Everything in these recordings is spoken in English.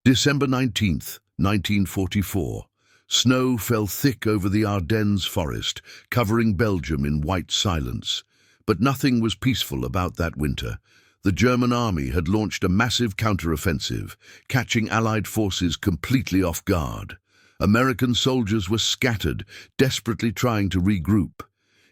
December 19th, 1944. Snow fell thick over the Ardennes forest, covering Belgium in white silence. But nothing was peaceful about that winter. The German army had launched a massive counteroffensive, catching Allied forces completely off guard. American soldiers were scattered, desperately trying to regroup.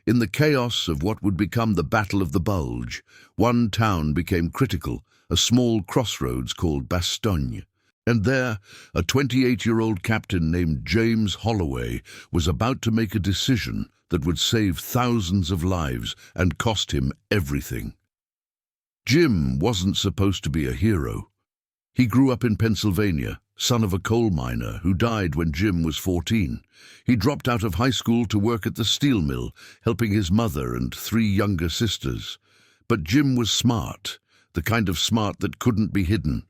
In the chaos of what would become the Battle of the Bulge, one town became critical, a small crossroads called Bastogne. And there, a 28-year-old captain named James Holloway was about to make a decision that would save thousands of lives and cost him everything. Jim wasn't supposed to be a hero. He grew up in Pennsylvania, son of a coal miner who died when Jim was 14. He dropped out of high school to work at the steel mill, helping his mother and 3 younger sisters. But Jim was smart, the kind of smart that couldn't be hidden.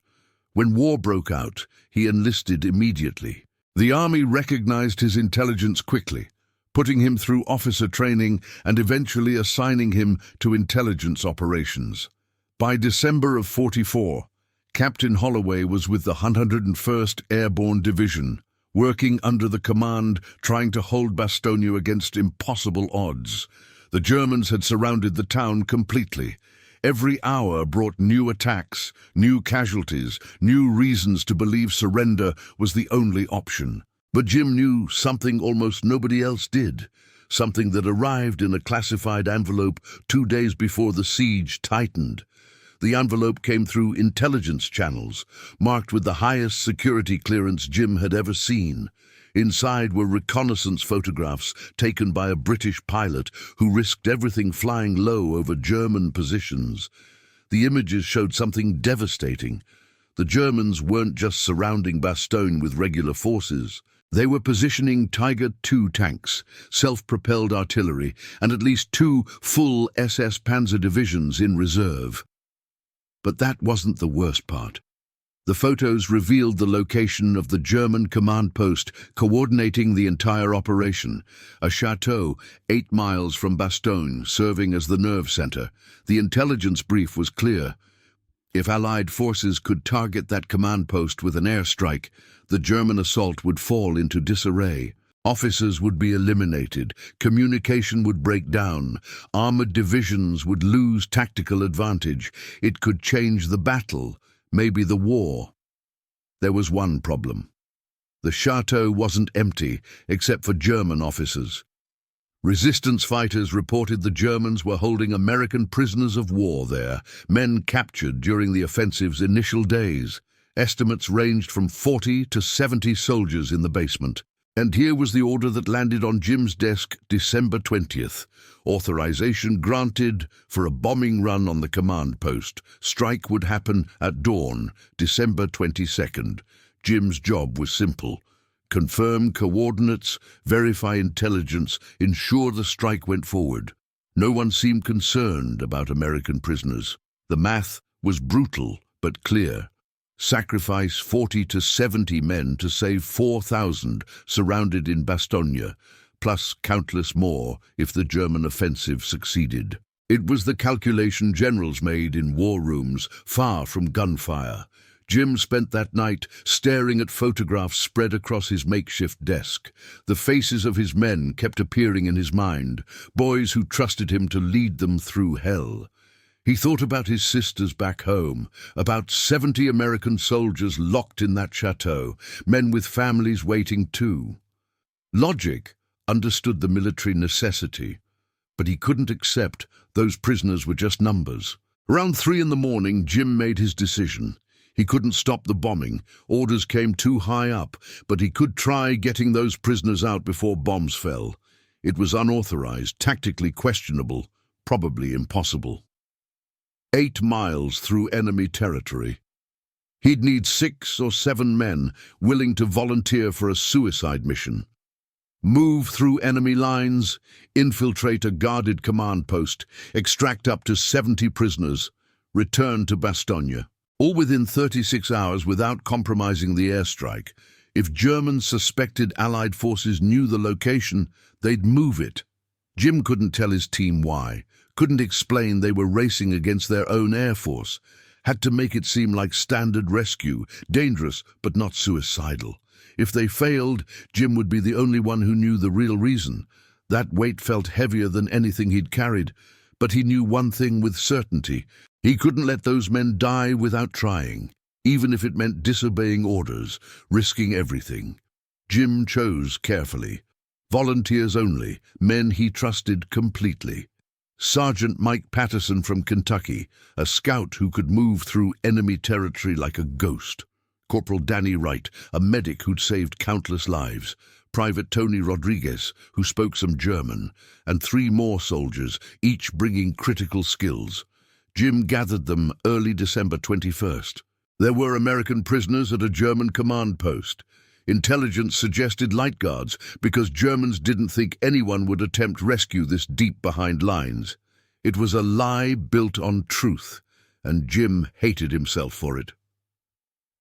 When war broke out, he enlisted immediately. The army recognized his intelligence quickly, putting him through officer training and eventually assigning him to intelligence operations. By December of '44, Captain Holloway was with the 101st Airborne Division, working under the command trying to hold Bastogne against impossible odds. The Germans had surrounded the town completely. Every hour brought new attacks, new casualties, new reasons to believe surrender was the only option. But Jim knew something almost nobody else did, something that arrived in a classified envelope 2 days before the siege tightened. The envelope came through intelligence channels, marked with the highest security clearance Jim had ever seen. Inside were reconnaissance photographs taken by a British pilot who risked everything flying low over German positions. The images showed something devastating. The Germans weren't just surrounding Bastogne with regular forces. They were positioning Tiger II tanks, self-propelled artillery, and at least 2 full SS Panzer divisions in reserve. But that wasn't the worst part. The photos revealed the location of the German command post coordinating the entire operation, a chateau 8 miles from Bastogne serving as the nerve center. The intelligence brief was clear. If Allied forces could target that command post with an airstrike, the German assault would fall into disarray. Officers would be eliminated, communication would break down, armored divisions would lose tactical advantage. It could change the battle, maybe the war. There was one problem. The chateau wasn't empty, except for German officers. Resistance fighters reported the Germans were holding American prisoners of war there, men captured during the offensive's initial days. Estimates ranged from 40 to 70 soldiers in the basement. And here was the order that landed on Jim's desk December 20th. Authorization granted for a bombing run on the command post. Strike would happen at dawn, December 22nd. Jim's job was simple. Confirm coordinates, verify intelligence, ensure the strike went forward. No one seemed concerned about American prisoners. The math was brutal but clear. Sacrifice 40 to 70 men to save 4,000 surrounded in Bastogne, plus countless more if the German offensive succeeded. It was the calculation generals made in war rooms, far from gunfire. Jim spent that night staring at photographs spread across his makeshift desk. The faces of his men kept appearing in his mind, boys who trusted him to lead them through hell. He thought about his sisters back home, about 70 American soldiers locked in that chateau, men with families waiting too. Logic understood the military necessity, but he couldn't accept those prisoners were just numbers. Around 3 in the morning, Jim made his decision. He couldn't stop the bombing. Orders came too high up, but he could try getting those prisoners out before bombs fell. It was unauthorized, tactically questionable, probably impossible. 8 miles through enemy territory. He'd need 6 or 7 men willing to volunteer for a suicide mission. Move through enemy lines, infiltrate a guarded command post, extract up to 70 prisoners, return to Bastogne. All within 36 hours without compromising the airstrike. If German suspected Allied forces knew the location, they'd move it. Jim couldn't tell his team why, couldn't explain they were racing against their own air force. had to make it seem like standard rescue, dangerous but not suicidal. If they failed, Jim would be the only one who knew the real reason. That weight felt heavier than anything he'd carried, but he knew one thing with certainty. He couldn't let those men die without trying, even if it meant disobeying orders, risking everything. Jim chose carefully. Volunteers only, men he trusted completely. Sergeant Mike Patterson from Kentucky, a scout who could move through enemy territory like a ghost. Corporal Danny Wright, a medic who'd saved countless lives. Private Tony Rodriguez, who spoke some German, and 3 more soldiers, each bringing critical skills. Jim gathered them early December 21st. There were American prisoners at a German command post. Intelligence suggested light guards because Germans didn't think anyone would attempt rescue this deep behind lines. It was a lie built on truth, and Jim hated himself for it.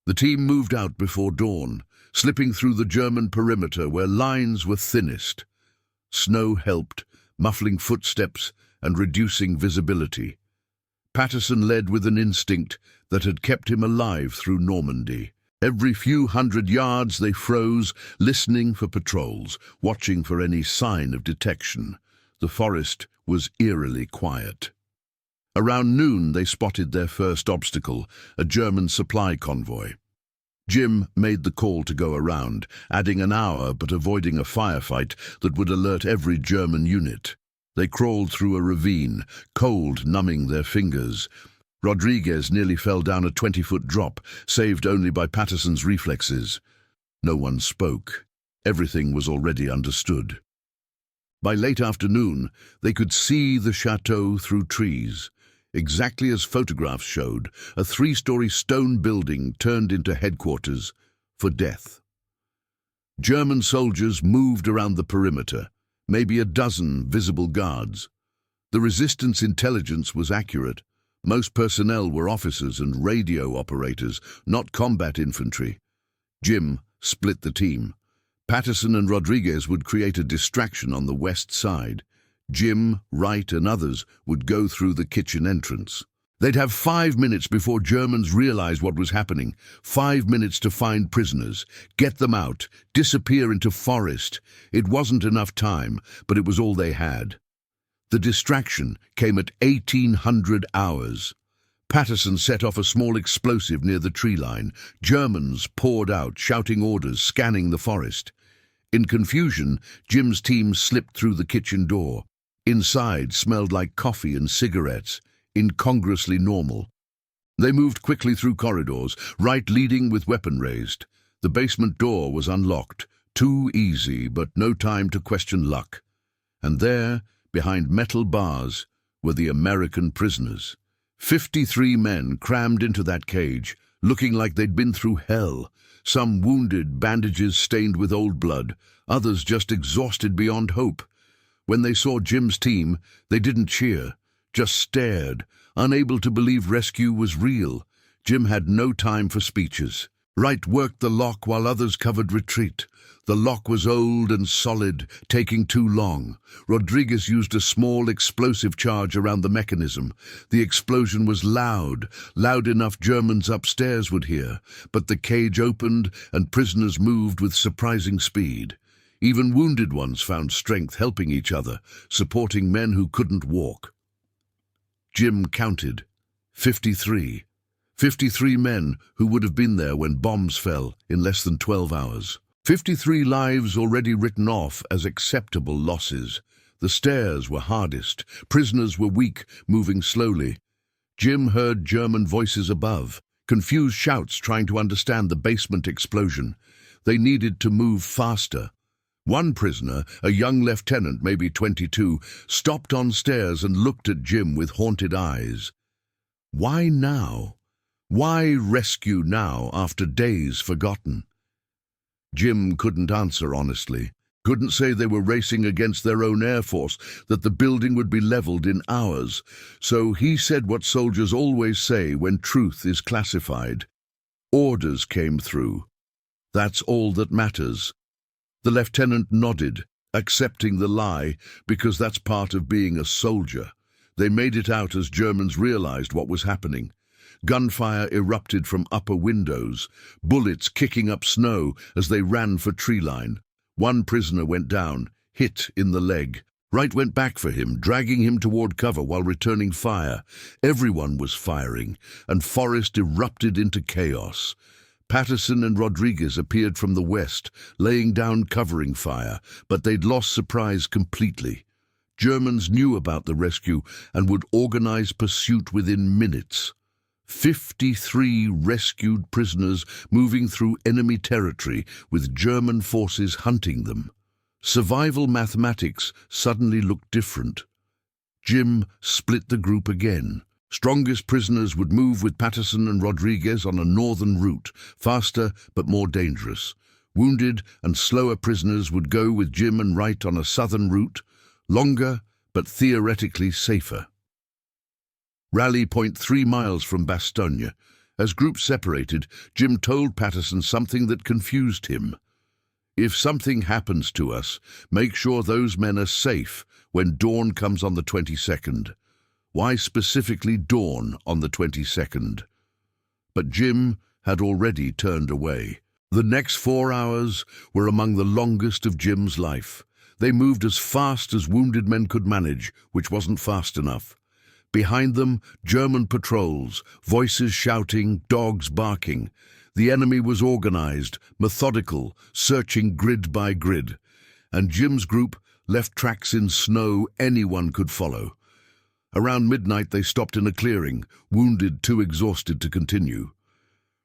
The team moved out before dawn, slipping through the German perimeter where lines were thinnest. Snow helped, muffling footsteps and reducing visibility. Patterson led with an instinct that had kept him alive through Normandy. Every few hundred yards they froze, listening for patrols, watching for any sign of detection. The forest was eerily quiet. Around noon they spotted their first obstacle, a German supply convoy. Jim made the call to go around, adding an hour but avoiding a firefight that would alert every German unit. They crawled through a ravine, cold numbing their fingers. Rodriguez nearly fell down a 20-foot drop, saved only by Patterson's reflexes. No one spoke. Everything was already understood. By late afternoon, they could see the chateau through trees. Exactly as photographs showed, a 3-story stone building turned into headquarters for death. German soldiers moved around the perimeter, maybe a dozen visible guards. The resistance intelligence was accurate. Most personnel were officers and radio operators, not combat infantry. Jim split the team. Patterson and Rodriguez would create a distraction on the west side. Jim, Wright, and others would go through the kitchen entrance. They'd have 5 minutes before Germans realized what was happening. 5 minutes to find prisoners, get them out, disappear into forest. It wasn't enough time, but it was all they had. The distraction came at 1800 hours. Patterson set off a small explosive near the tree line. Germans poured out, shouting orders, scanning the forest. In confusion, Jim's team slipped through the kitchen door. Inside smelled like coffee and cigarettes, incongruously normal. They moved quickly through corridors, Wright leading with weapon raised. The basement door was unlocked. Too easy, but no time to question luck. And there, behind metal bars, were the American prisoners. 53 men crammed into that cage, looking like they'd been through hell. Some wounded, bandages stained with old blood, others just exhausted beyond hope. When they saw Jim's team, they didn't cheer, just stared, unable to believe rescue was real. Jim had no time for speeches. Wright worked the lock while others covered retreat. The lock was old and solid, taking too long. Rodriguez used a small explosive charge around the mechanism. The explosion was loud enough Germans upstairs would hear, but the cage opened and prisoners moved with surprising speed. Even wounded ones found strength helping each other, supporting men who couldn't walk. Jim counted. 53. 53 men who would have been there when bombs fell in less than 12 hours. 53 lives already written off as acceptable losses. The stairs were hardest. Prisoners were weak, moving slowly. Jim heard German voices above, confused shouts trying to understand the basement explosion. They needed to move faster. One prisoner, a young lieutenant, maybe 22, stopped on stairs and looked at Jim with haunted eyes. Why now? Why rescue now after days forgotten? Jim couldn't answer honestly. Couldn't say they were racing against their own air force, that the building would be leveled in hours. So he said what soldiers always say when truth is classified. Orders came through. That's all that matters. The lieutenant nodded, accepting the lie, because that's part of being a soldier. They made it out as Germans realized what was happening. Gunfire erupted from upper windows, bullets kicking up snow as they ran for tree line. One prisoner went down, hit in the leg. Wright went back for him, dragging him toward cover while returning fire. Everyone was firing, and Forrest erupted into chaos. Patterson and Rodriguez appeared from the west, laying down covering fire, but they'd lost surprise completely. Germans knew about the rescue and would organize pursuit within minutes. 53 rescued prisoners moving through enemy territory with German forces hunting them. Survival mathematics suddenly looked different. Jim split the group again. Strongest prisoners would move with Patterson and Rodriguez on a northern route, faster but more dangerous. Wounded and slower prisoners would go with Jim and Wright on a southern route, longer but theoretically safer. Rally point 3 miles from Bastogne. As groups separated, Jim told Patterson something that confused him. If something happens to us, make sure those men are safe when dawn comes on the 22nd. Why specifically dawn on the 22nd? But Jim had already turned away. The next 4 hours were among the longest of Jim's life. They moved as fast as wounded men could manage, which wasn't fast enough. Behind them, German patrols, voices shouting, dogs barking. The enemy was organized, methodical, searching grid by grid. And Jim's group left tracks in snow anyone could follow. Around midnight they stopped in a clearing, wounded too exhausted to continue.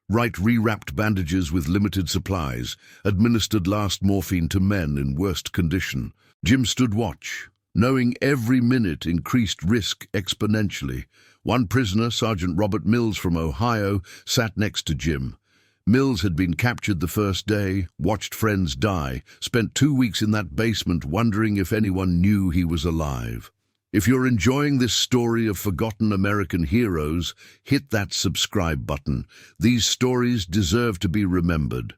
Wright rewrapped bandages with limited supplies, administered last morphine to men in worst condition. Jim stood watch, knowing every minute increased risk exponentially. One prisoner, Sergeant Robert Mills from Ohio, sat next to Jim. Mills had been captured the first day, watched friends die, spent 2 weeks in that basement wondering if anyone knew he was alive. If you're enjoying this story of forgotten American heroes, hit that subscribe button. These stories deserve to be remembered.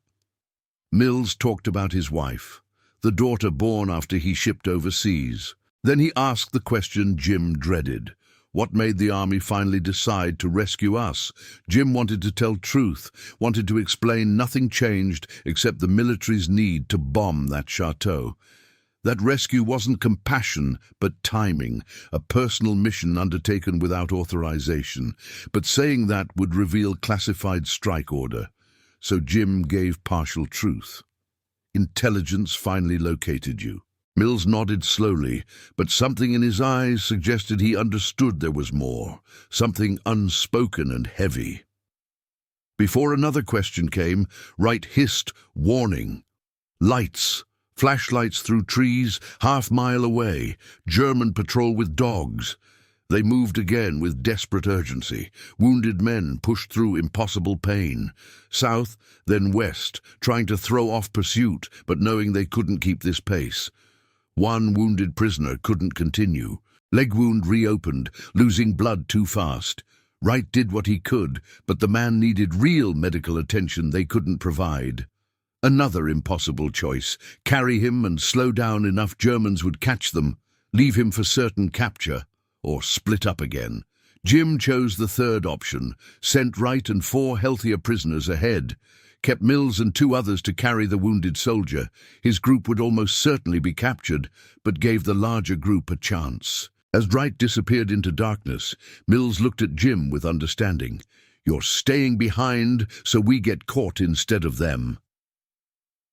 Mills talked about his wife, the daughter born after he shipped overseas. Then he asked the question Jim dreaded. What made the army finally decide to rescue us? Jim wanted to tell truth, wanted to explain nothing changed except the military's need to bomb that chateau. That rescue wasn't compassion, but timing, a personal mission undertaken without authorization. But saying that would reveal classified strike order. So Jim gave partial truth. Intelligence finally located you. Mills nodded slowly, but something in his eyes suggested he understood there was more, something unspoken and heavy. Before another question came, Wright hissed, warning. Lights. Flashlights through trees, half-mile away. German patrol with dogs. They moved again with desperate urgency. Wounded men pushed through impossible pain. South, then west, trying to throw off pursuit, but knowing they couldn't keep this pace. One wounded prisoner couldn't continue. Leg wound reopened, losing blood too fast. Wright did what he could, but the man needed real medical attention they couldn't provide. Another impossible choice, carry him and slow down enough Germans would catch them, leave him for certain capture, or split up again. Jim chose the third option, sent Wright and 4 healthier prisoners ahead, kept Mills and 2 others to carry the wounded soldier. His group would almost certainly be captured, but gave the larger group a chance. As Wright disappeared into darkness, Mills looked at Jim with understanding. You're staying behind so we get caught instead of them.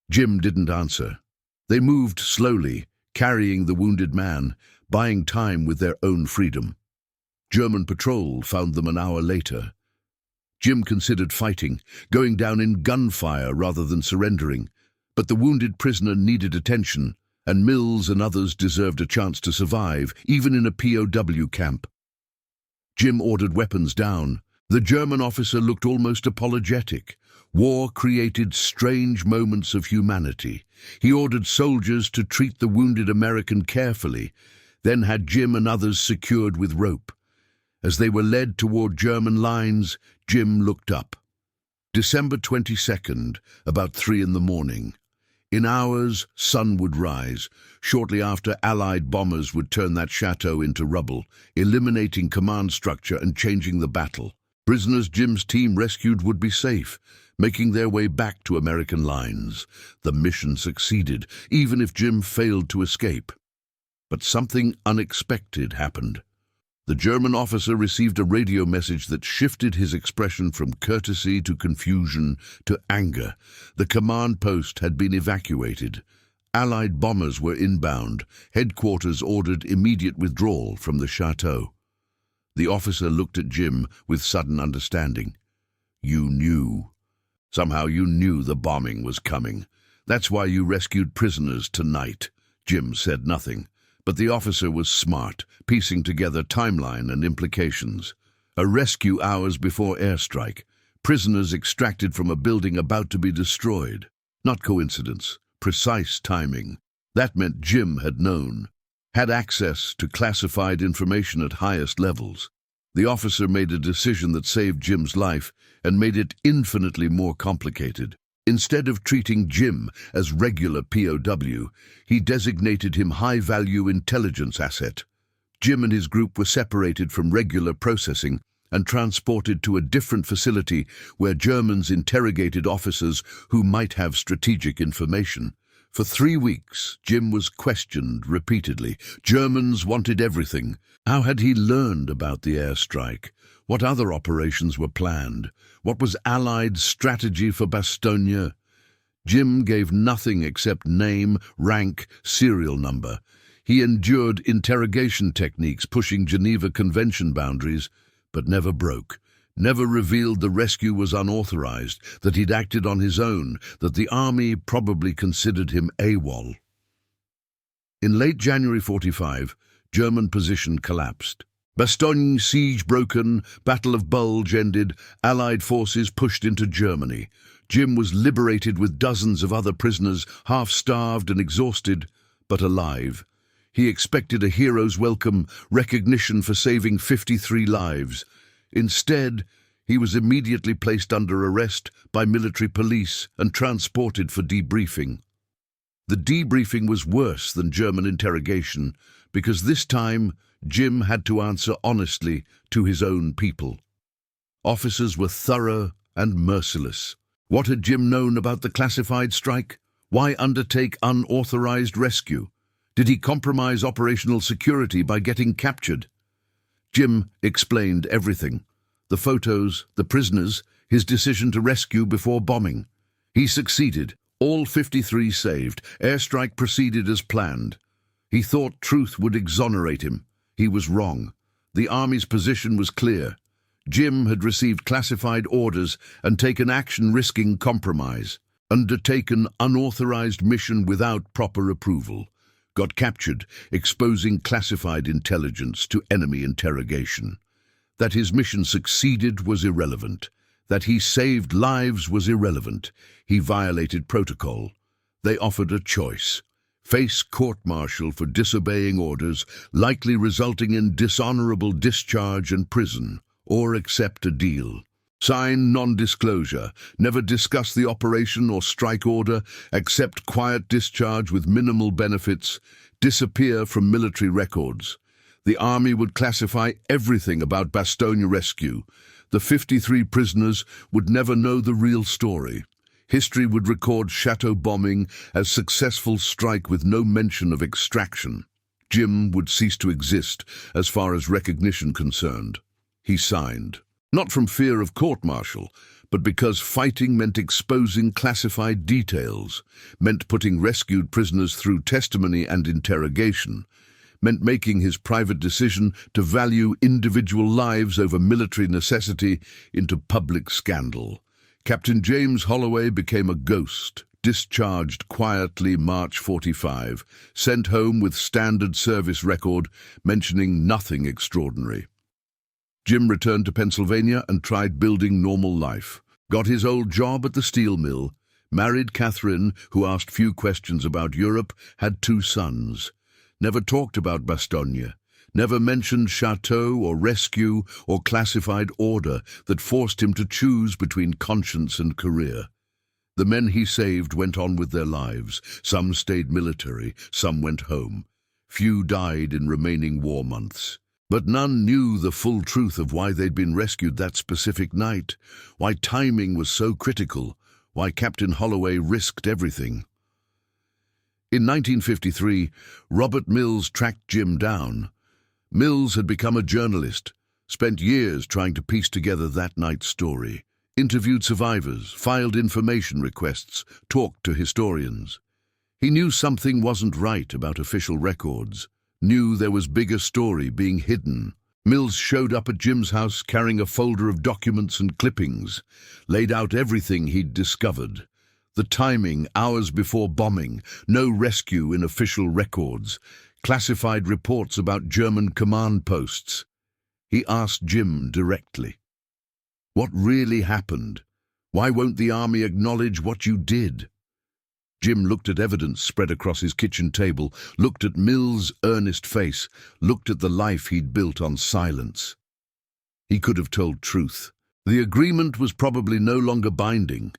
Jim didn't answer. They moved slowly, carrying the wounded man, buying time with their own freedom. German patrol found them an hour later. Jim considered fighting, going down in gunfire rather than surrendering, but the wounded prisoner needed attention, and Mills and others deserved a chance to survive, even in a POW camp. Jim ordered weapons down. The German officer looked almost apologetic. War created strange moments of humanity. He ordered soldiers to treat the wounded American carefully, then had Jim and others secured with rope. As they were led toward German lines, Jim looked up. December 22nd, about 3 in the morning. In hours, sun would rise. Shortly after, Allied bombers would turn that chateau into rubble, eliminating command structure and changing the battle. Prisoners Jim's team rescued would be safe, making their way back to American lines. The mission succeeded, even if Jim failed to escape. But something unexpected happened. The German officer received a radio message that shifted his expression from courtesy to confusion to anger. The command post had been evacuated. Allied bombers were inbound. Headquarters ordered immediate withdrawal from the chateau. The officer looked at Jim with sudden understanding. "You knew. Somehow you knew the bombing was coming. That's why you rescued prisoners tonight." Jim said nothing, but the officer was smart, piecing together timeline and implications. A rescue hours before airstrike. Prisoners extracted from a building about to be destroyed. Not coincidence. Precise timing. That meant Jim had known, had access to classified information at highest levels. The officer made a decision that saved Jim's life and made it infinitely more complicated. Instead of treating Jim as regular POW, he designated him high-value intelligence asset. Jim and his group were separated from regular processing and transported to a different facility where Germans interrogated officers who might have strategic information. For 3 weeks, Jim was questioned repeatedly. Germans wanted everything. How had he learned about the airstrike? What other operations were planned? What was Allied strategy for Bastogne? Jim gave nothing except name, rank, serial number. He endured interrogation techniques pushing Geneva Convention boundaries, but never broke. Never revealed the rescue was unauthorized, that he'd acted on his own, that the army probably considered him AWOL. In late January 45, German position collapsed. Bastogne siege broken, Battle of Bulge ended, Allied forces pushed into Germany. Jim was liberated with dozens of other prisoners, half-starved and exhausted, but alive. He expected a hero's welcome, recognition for saving 53 lives. Instead, he was immediately placed under arrest by military police and transported for debriefing. The debriefing was worse than German interrogation because this time Jim had to answer honestly to his own people. Officers were thorough and merciless. What had Jim known about the classified strike? Why undertake unauthorized rescue? Did he compromise operational security by getting captured? Jim explained everything. The photos, the prisoners, his decision to rescue before bombing. He succeeded. All 53 saved. Airstrike proceeded as planned. He thought truth would exonerate him. He was wrong. The army's position was clear. Jim had received classified orders and taken action risking compromise. Undertaken unauthorized mission without proper approval. Got captured, exposing classified intelligence to enemy interrogation. That his mission succeeded was irrelevant. That he saved lives was irrelevant. He violated protocol. They offered a choice. Face court-martial for disobeying orders, likely resulting in dishonorable discharge and prison, or accept a deal. Sign non-disclosure, never discuss the operation or strike order, accept quiet discharge with minimal benefits, disappear from military records. The army would classify everything about Bastogne rescue. The 53 prisoners would never know the real story. History would record chateau bombing as successful strike with no mention of extraction. Jim would cease to exist as far as recognition concerned. He signed. Not from fear of court-martial, but because fighting meant exposing classified details, meant putting rescued prisoners through testimony and interrogation, meant making his private decision to value individual lives over military necessity into public scandal. Captain James Holloway became a ghost, discharged quietly March 45, sent home with standard service record, mentioning nothing extraordinary. Jim returned to Pennsylvania and tried building normal life. Got his old job at the steel mill, married Catherine, who asked few questions about Europe, had 2 sons. Never talked about Bastogne, never mentioned chateau or rescue or classified order that forced him to choose between conscience and career. The men he saved went on with their lives. Some stayed military, some went home. Few died in remaining war months. But none knew the full truth of why they'd been rescued that specific night, why timing was so critical, why Captain Holloway risked everything. In 1953, Robert Mills tracked Jim down. Mills had become a journalist, spent years trying to piece together that night's story, interviewed survivors, filed information requests, talked to historians. He knew something wasn't right about official records, knew there was bigger story being hidden. Mills showed up at Jim's house carrying a folder of documents and clippings, laid out everything he'd discovered. The timing, hours before bombing, no rescue in official records, classified reports about German command posts. He asked Jim directly, "What really happened? Why won't the army acknowledge what you did?" Jim looked at evidence spread across his kitchen table, looked at Mills' earnest face, looked at the life he'd built on silence. He could have told truth. The agreement was probably no longer binding.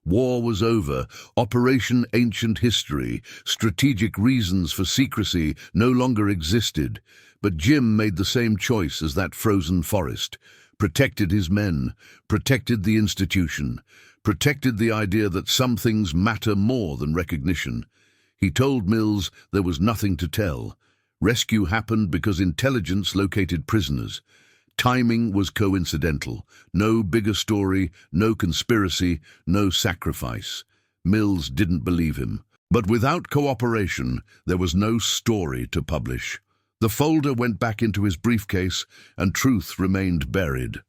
War was over, Operation Ancient History, strategic reasons for secrecy no longer existed. But Jim made the same choice as that frozen forest, protected his men, protected the institution, protected the idea that some things matter more than recognition. He told Mills there was nothing to tell. Rescue happened because intelligence located prisoners. Timing was coincidental. No bigger story, no conspiracy, no sacrifice. Mills didn't believe him. But without cooperation, there was no story to publish. The folder went back into his briefcase, and truth remained buried.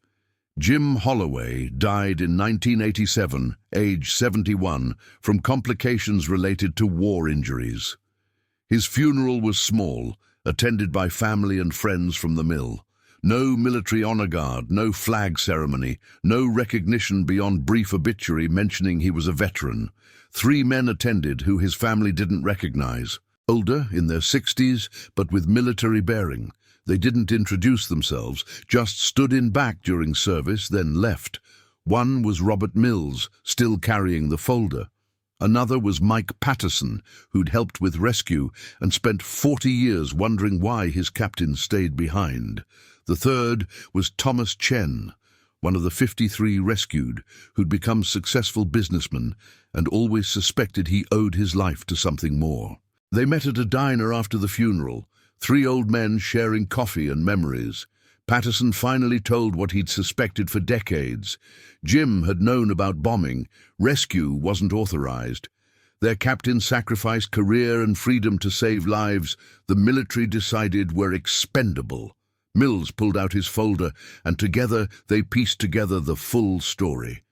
Jim Holloway died in 1987, age 71, from complications related to war injuries. His funeral was small, attended by family and friends from the mill. No military honor guard, no flag ceremony, no recognition beyond brief obituary mentioning he was a veteran. 3 men attended who his family didn't recognize. Older, in their 60s, but with military bearing. They didn't introduce themselves, just stood in back during service, then left. One was Robert Mills, still carrying the folder. Another was Mike Patterson, who'd helped with rescue and spent 40 years wondering why his captain stayed behind. The third was Thomas Chen, one of the 53 rescued, who'd become successful businessman and always suspected he owed his life to something more. They met at a diner after the funeral, 3 old men sharing coffee and memories. Patterson finally told what he'd suspected for decades. Jim had known about bombing. Rescue wasn't authorized. Their captain sacrificed career and freedom to save lives the military decided were expendable. Mills pulled out his folder, and together they pieced together the full story.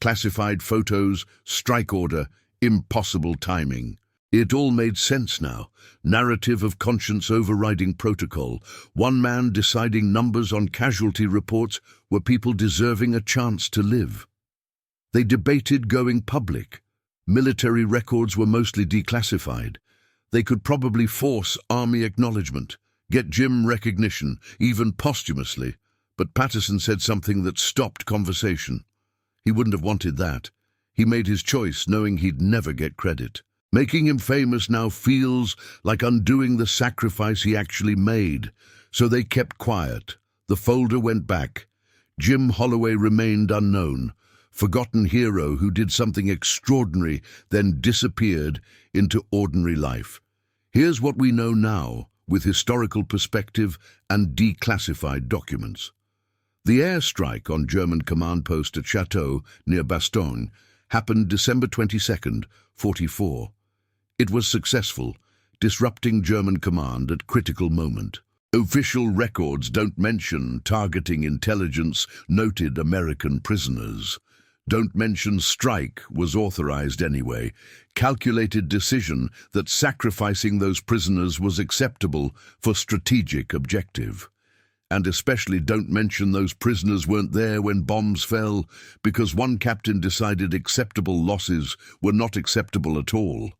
Classified photos, strike order, impossible timing. It all made sense now. Narrative of conscience overriding protocol. One man deciding numbers on casualty reports were people deserving a chance to live. They debated going public. Military records were mostly declassified. They could probably force army acknowledgement, get Jim recognition, even posthumously. But Patterson said something that stopped conversation. He wouldn't have wanted that. He made his choice knowing he'd never get credit. Making him famous now feels like undoing the sacrifice he actually made. So they kept quiet. The folder went back. Jim Holloway remained unknown, forgotten hero who did something extraordinary, then disappeared into ordinary life. Here's what we know now, with historical perspective and declassified documents. The airstrike on German command post at Chateau, near Bastogne, happened December 22nd, 1944. It was successful, disrupting German command at critical moment. Official records don't mention targeting intelligence, noted American prisoners. Don't mention strike was authorized anyway. Calculated decision that sacrificing those prisoners was acceptable for strategic objective. And especially don't mention those prisoners weren't there when bombs fell, because one captain decided acceptable losses were not acceptable at all.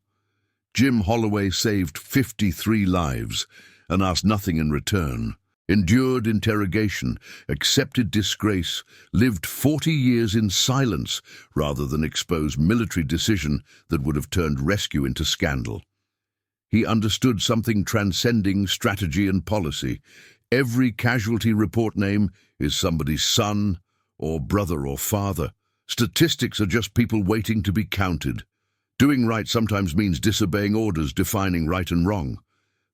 Jim Holloway saved 53 lives and asked nothing in return. Endured interrogation, accepted disgrace, lived 40 years in silence rather than expose military decision that would have turned rescue into scandal. He understood something transcending strategy and policy. Every casualty report name is somebody's son or brother or father. Statistics are just people waiting to be counted. Doing right sometimes means disobeying orders, defining right and wrong.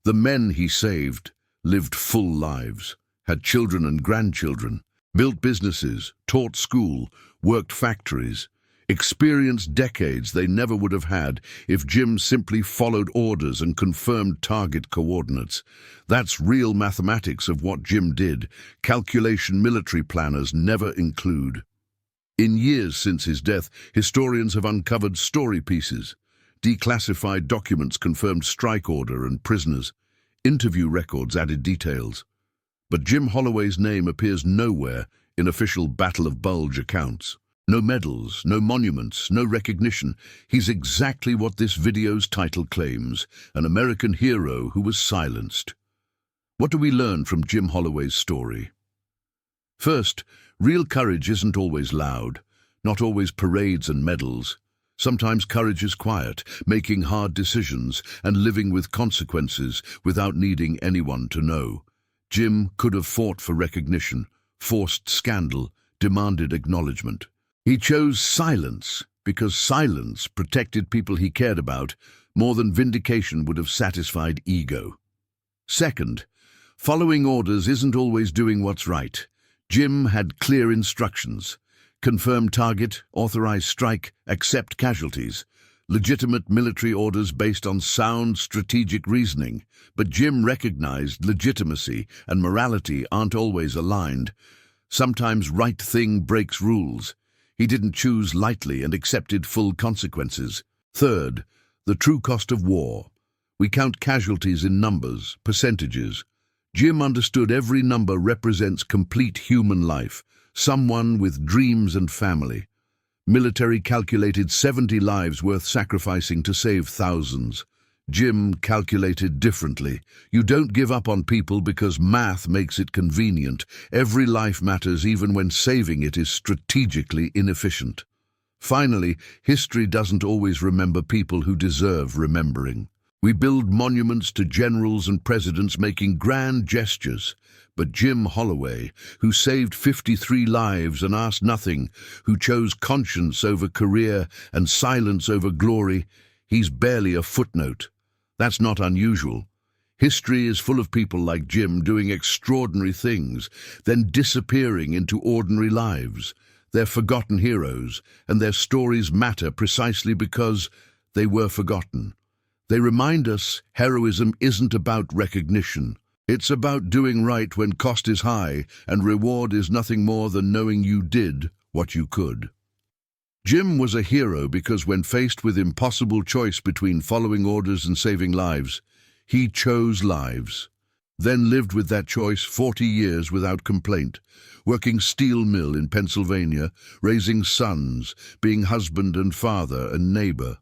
The men he saved lived full lives, had children and grandchildren, built businesses, taught school, worked factories, experienced decades they never would have had if Jim simply followed orders and confirmed target coordinates. That's real mathematics of what Jim did, calculation military planners never include. In years since his death, historians have uncovered story pieces. Declassified documents confirmed strike order and prisoners. Interview records added details. But Jim Holloway's name appears nowhere in official Battle of Bulge accounts. No medals, no monuments, no recognition. He's exactly what this video's title claims, an American hero who was silenced. What do we learn from Jim Holloway's story? First, real courage isn't always loud, not always parades and medals. Sometimes courage is quiet, making hard decisions and living with consequences without needing anyone to know. Jim could have fought for recognition, forced scandal, demanded acknowledgement. He chose silence because silence protected people he cared about more than vindication would have satisfied ego. Second, following orders isn't always doing what's right. Jim had clear instructions. Confirm target, authorize strike, accept casualties. Legitimate military orders based on sound strategic reasoning. But Jim recognized legitimacy and morality aren't always aligned. Sometimes right thing breaks rules. He didn't choose lightly and accepted full consequences. Third, the true cost of war. We count casualties in numbers, percentages. Jim understood every number represents complete human life, someone with dreams and family. Military calculated 70 lives worth sacrificing to save thousands. Jim calculated differently. You don't give up on people because math makes it convenient. Every life matters even when saving it is strategically inefficient. Finally, history doesn't always remember people who deserve remembering. We build monuments to generals and presidents making grand gestures. But Jim Holloway, who saved 53 lives and asked nothing, who chose conscience over career and silence over glory, he's barely a footnote. That's not unusual. History is full of people like Jim doing extraordinary things, then disappearing into ordinary lives. They're forgotten heroes, and their stories matter precisely because they were forgotten. They remind us heroism isn't about recognition. It's about doing right when cost is high and reward is nothing more than knowing you did what you could. Jim was a hero because when faced with impossible choice between following orders and saving lives, he chose lives. Then lived with that choice 40 years without complaint, working steel mill in Pennsylvania, raising sons, being husband and father and neighbor.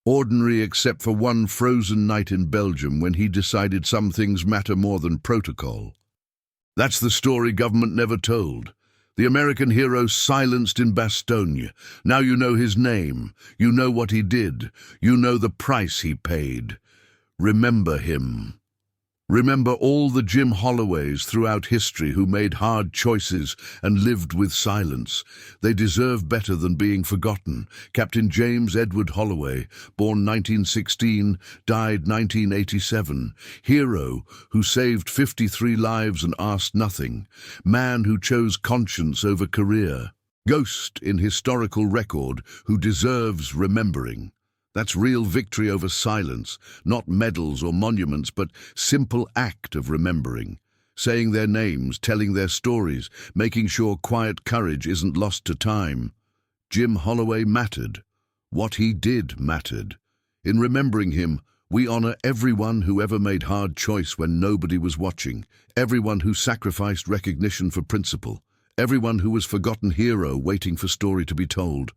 Ordinary except for one frozen night in Belgium when he decided some things matter more than protocol. That's the story government never told. The American hero silenced in Bastogne. Now you know his name. You know what he did. You know the price he paid. Remember him. Remember all the Jim Holloways throughout history who made hard choices and lived with silence. They deserve better than being forgotten. Captain James Edward Holloway, born 1916, died 1987. Hero who saved 53 lives and asked nothing. Man who chose conscience over career. Ghost in historical record who deserves remembering. That's real victory over silence, not medals or monuments, but simple act of remembering. Saying their names, telling their stories, making sure quiet courage isn't lost to time. Jim Holloway mattered. What he did mattered. In remembering him, we honor everyone who ever made hard choice when nobody was watching, everyone who sacrificed recognition for principle, everyone who was forgotten hero waiting for story to be told.